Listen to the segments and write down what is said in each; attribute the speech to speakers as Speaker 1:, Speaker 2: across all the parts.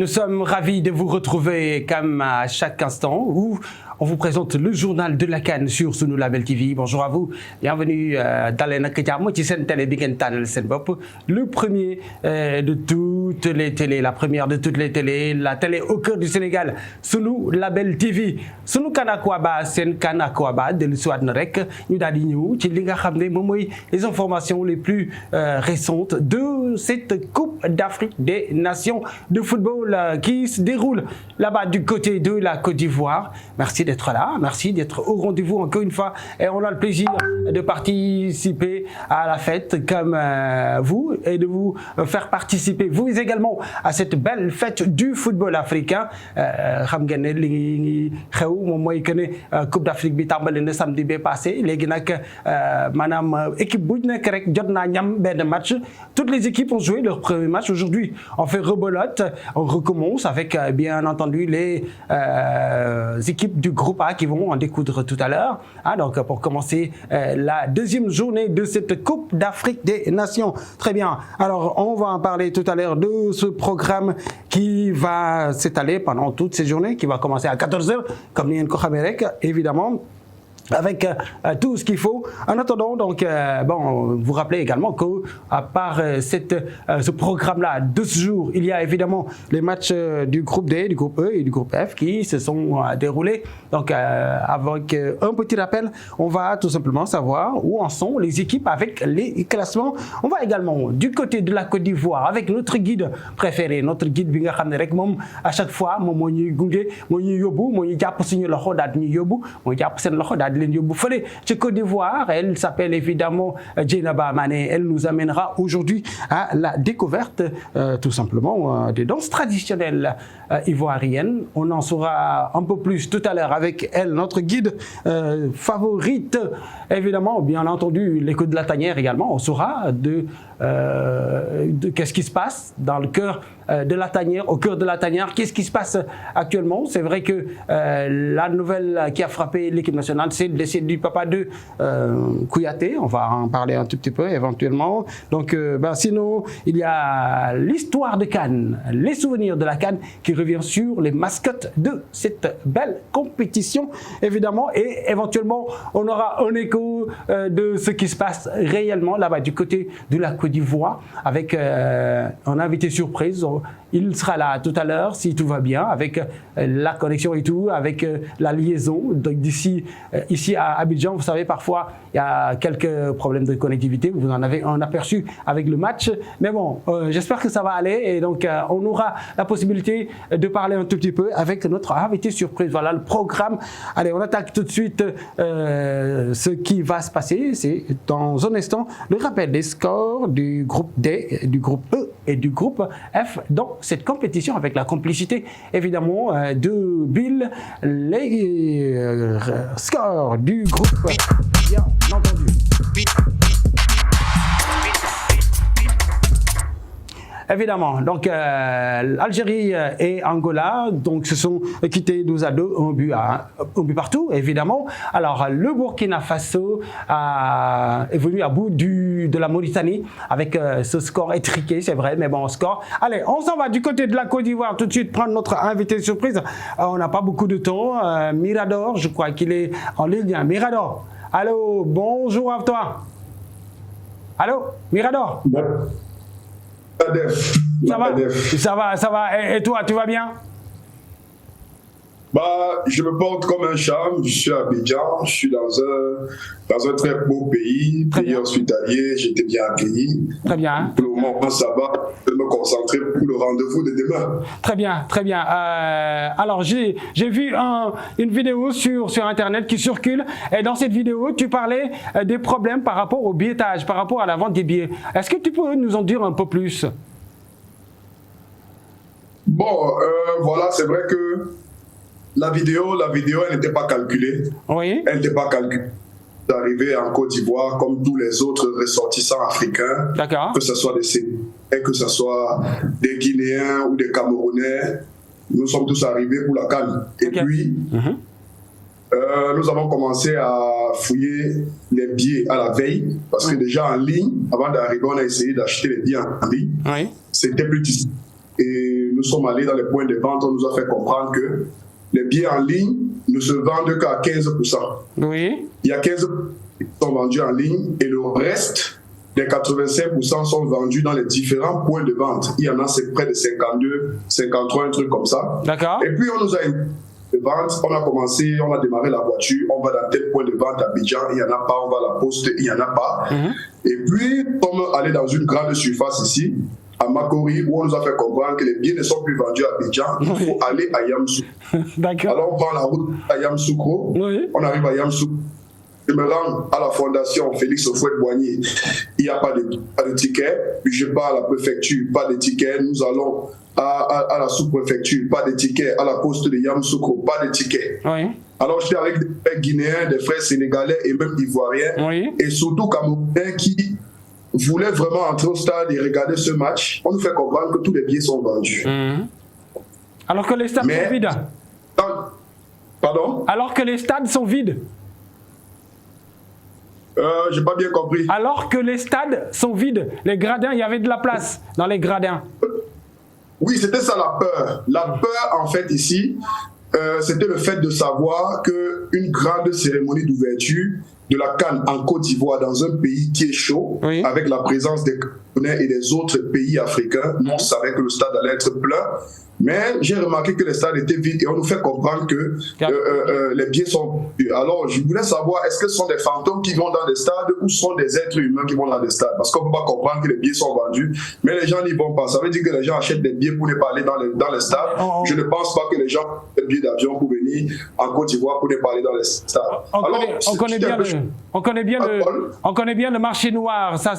Speaker 1: Nous sommes ravis de vous retrouver comme à chaque instant où on vous présente le journal de la CAN sur Sunu Label TV. Bonjour à vous, bienvenue dans les télé le premier de toutes les télés, la première de toutes les télés, la télé au cœur du Sénégal, Sunu Label TV. Sunu Kanakwaba, c'est Kanakwaba de l'histoire de Rek. Nous avons les informations les plus récentes de cette Coupe d'Afrique des Nations de football qui se déroule là-bas du côté de la Côte d'Ivoire. Merci d'être là, merci d'être au rendez-vous encore une fois et on a le plaisir de participer à la fête comme vous et de vous faire participer vous également à cette belle fête du football africain. Xam ngeen ne li xew moom mooy que ne Coupe d'Afrique bi tàmbali na samedi bi passé léegi nag maanaam équipe bu nekk rek jot naa ñam benn match. Toutes les équipes ont joué leur premier match. Aujourd'hui, on fait rebelote, on recommence avec bien entendu les équipes du groupe A qui vont en découdre tout à l'heure. Donc pour commencer la deuxième journée de cette Coupe d'Afrique des Nations. Très bien. Alors on va en parler tout à l'heure de ce programme qui va s'étaler pendant toutes ces journées, qui va commencer à 14h, comme Nien Kochamerek, évidemment. Avec tout ce qu'il faut. En attendant, donc, bon, vous rappelez également qu'à part ce programme-là de ce jour, il y a évidemment les matchs du groupe D, du groupe E et du groupe F qui se sont déroulés. Donc, avec un petit rappel, on va tout simplement savoir où en sont les équipes avec les classements. On va également du côté de la Côte d'Ivoire avec notre guide préféré, notre guide bi nga xam ne rek moom à chaque fois moom moo ñuy gunge moo ñuy yóbbu moo ñuy jàpp suñu loxo daal di ñuy yóbbu moo jàpp seen loxo daal di Côte d'Ivoire. Elle s'appelle évidemment Djeynaba Mané. Elle nous amènera aujourd'hui à la découverte tout simplement des danses traditionnelles ivoiriennes. On en saura un peu plus tout à l'heure avec elle, notre guide favorite. Évidemment, bien entendu, l'écho de la tanière également. On saura de qu'est-ce qui se passe dans le cœur de la tanière, au cœur de la tanière. Qu'est-ce qui se passe actuellement? C'est vrai que la nouvelle qui a frappé l'équipe nationale, c'est le décès du papa de Kouyaté. On va en parler un tout petit peu éventuellement. Donc, sinon, il y a l'histoire de CAN, les souvenirs de la CAN qui revient sur les mascottes de cette belle compétition, évidemment. Et éventuellement, on aura un écho de ce qui se passe réellement là-bas du côté de la Côte d'Ivoire avec un invité surprise. Il sera là tout à l'heure si tout va bien avec la connexion et tout, avec la liaison. Donc d'ici ici à Abidjan, vous savez, parfois il y a quelques problèmes de connectivité. Vous en avez un aperçu avec le match. Mais bon, j'espère que ça va aller et donc on aura la possibilité de parler un tout petit peu avec notre invité surprise. Voilà le programme. Allez, on attaque tout de suite ce qui va se passer. C'est dans un instant le rappel des scores du groupe D, du groupe E et du groupe F dans cette compétition avec la complicité évidemment de Bill. Les scores du groupe, bien entendu. Évidemment, donc Algérie et Angola donc se sont quittés 2-2, un but partout, évidemment. Alors le Burkina Faso est venu à bout de la Mauritanie avec ce score étriqué, c'est vrai, mais bon score. Allez, on s'en va du côté de la Côte d'Ivoire tout de suite prendre notre invité surprise. On n'a pas beaucoup de temps. Mirador, je crois qu'il est en ligne. Mirador, allô, bonjour à toi. Allô, Mirador.
Speaker 2: Bon.
Speaker 1: Ça va. Et toi, tu vas bien?
Speaker 2: Je me porte comme un charme. Je suis à Abidjan. Je suis dans un très beau pays hospitalier. J'étais bien accueilli.
Speaker 1: Très bien.
Speaker 2: Pour le moment, ça va. Je vais me concentrer pour le rendez-vous de demain.
Speaker 1: Très bien. Alors, j'ai vu une vidéo sur Internet qui circule. Et dans cette vidéo, tu parlais des problèmes par rapport au billettage, par rapport à la vente des billets. Est-ce que tu peux nous en dire un peu plus?
Speaker 2: Bon, voilà, c'est vrai que la vidéo, elle n'était pas calculée.
Speaker 1: Oui.
Speaker 2: Elle n'était pas calculée. D'arriver en Côte d'Ivoire comme tous les autres ressortissants africains, que ce soit des Sénégalais, que ce soit des Guinéens ou des Camerounais, nous sommes tous arrivés pour la CAN. Et puis, nous avons commencé à fouiller les billets à la veille, parce que déjà en ligne, avant d'arriver, on a essayé d'acheter les billets en ligne.
Speaker 1: Oui.
Speaker 2: C'était plus difficile. Et nous sommes allés dans les points de vente, on nous a fait comprendre que les billets en ligne ne se vendent qu'à 15%.
Speaker 1: Oui.
Speaker 2: Il y a 15% qui sont vendus en ligne et le reste des 85% sont vendus dans les différents points de vente. Il y en a, c'est près de 52, 53, un truc comme ça.
Speaker 1: D'accord.
Speaker 2: Et puis, on nous a de vente, on a démarré la voiture, on va dans tel point de vente à Abidjan, il n'y en a pas, on va à la poste, il n'y en a pas. Et puis, on est allé dans une grande surface ici, à Makori, où on nous a fait comprendre que les billets ne sont plus vendus à Abidjan, il faut aller à Yamoussoukro.
Speaker 1: D'accord.
Speaker 2: Alors, on prend la route à Yamoussoukro, on arrive à Yamoussoukro. Je me rends à la fondation Félix Houphouët-Boigny, il n'y a pas de ticket. Puis je pars à la préfecture, pas de ticket. Nous allons à la sous-préfecture, pas de ticket. À la poste de Yamoussoukro, pas de ticket. Oui. Alors j'étais avec des frères guinéens, des frères sénégalais et même ivoiriens. Oui. Et surtout camerounais qui voulaient vraiment entrer au stade et regarder ce match. On nous fait comprendre que tous les billets sont vendus.
Speaker 1: Alors que les stades sont vides.
Speaker 2: Pardon?
Speaker 1: Alors que les stades sont vides.
Speaker 2: J'ai pas bien compris.
Speaker 1: Alors que les stades sont vides, les gradins, il y avait de la place dans les gradins.
Speaker 2: Oui, c'était ça la peur. La peur, en fait, ici, c'était le fait de savoir qu'une grande cérémonie d'ouverture de la CAN en Côte d'Ivoire, dans un pays qui est chaud, avec la présence des Camerounais et des autres pays africains, on savait que le stade allait être plein. Mais j'ai remarqué que les stades étaient vides et on nous fait comprendre que les billets sont... Alors, je voulais savoir, est-ce que ce sont des fantômes qui vont dans des stades ou ce sont des êtres humains qui vont dans des stades? Parce qu'on ne peut pas comprendre que les billets sont vendus, mais les gens n'y vont pas. Ça veut dire que les gens achètent des billets pour ne pas aller dans les stades. Je ne pense pas que les gens achètent des billets d'avion pour venir en Côte d'Ivoire pour ne pas aller dans les stades.
Speaker 1: On connaît bien le marché noir. Ça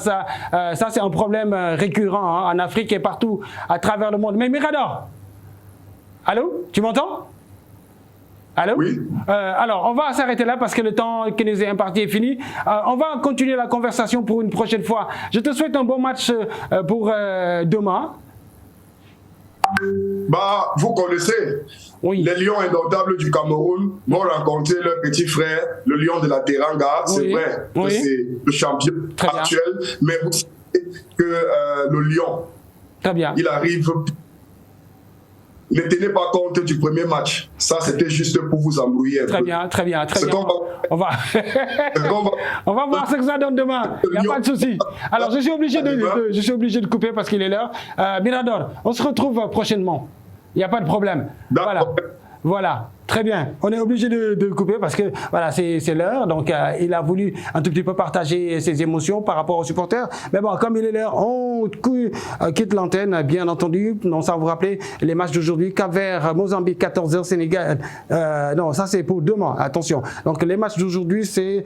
Speaker 1: c'est un problème récurrent en Afrique et partout à travers le monde. Mais Mirador, allô, tu m'entends? Allô?
Speaker 2: Oui.
Speaker 1: Alors, on va s'arrêter là parce que le temps qui nous est imparti est fini. On va continuer la conversation pour une prochaine fois. Je te souhaite un bon match pour demain.
Speaker 2: Bah, vous connaissez, les lions indomptables du Cameroun vont rencontrer leur petit frère, le lion de la Teranga. C'est vrai que c'est le champion actuel, mais vous savez que le lion, il arrive... Ne tenez pas compte du premier match. Ça, c'était juste pour vous embrouiller un peu.
Speaker 1: Très bien. On va voir ce que ça donne demain. Il n'y a pas de souci. Alors, je suis obligé de couper parce qu'il est l'heure. Mirador, on se retrouve prochainement. Il n'y a pas de problème. Voilà. Très bien. On est obligé de couper parce que voilà, c'est l'heure. Donc, il a voulu un tout petit peu partager ses émotions par rapport aux supporters. Mais bon, comme il est l'heure, on quitte l'antenne, bien entendu. Non, ça vous rappelez les matchs d'aujourd'hui. Cap-Vert, Mozambique, 14h, Sénégal. Non, ça c'est pour demain. Attention. Donc, les matchs d'aujourd'hui, c'est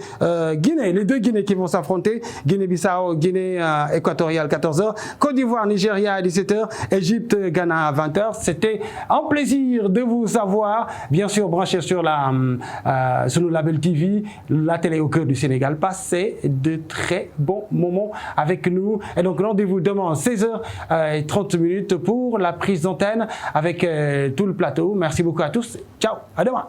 Speaker 1: Guinée. Les deux Guinées qui vont s'affronter. Guinée-Bissau, Guinée équatoriale, 14h. Côte d'Ivoire, Nigeria à 17h. Égypte, Ghana à 20h. C'était un plaisir de vous savoir. Bien sûr, branchez sur le label TV, la télé au cœur du Sénégal. Passez de très bons moments avec nous. Et donc, rendez-vous demain 16h30 pour la prise d'antenne avec tout le plateau. Merci beaucoup à tous. Ciao, à demain.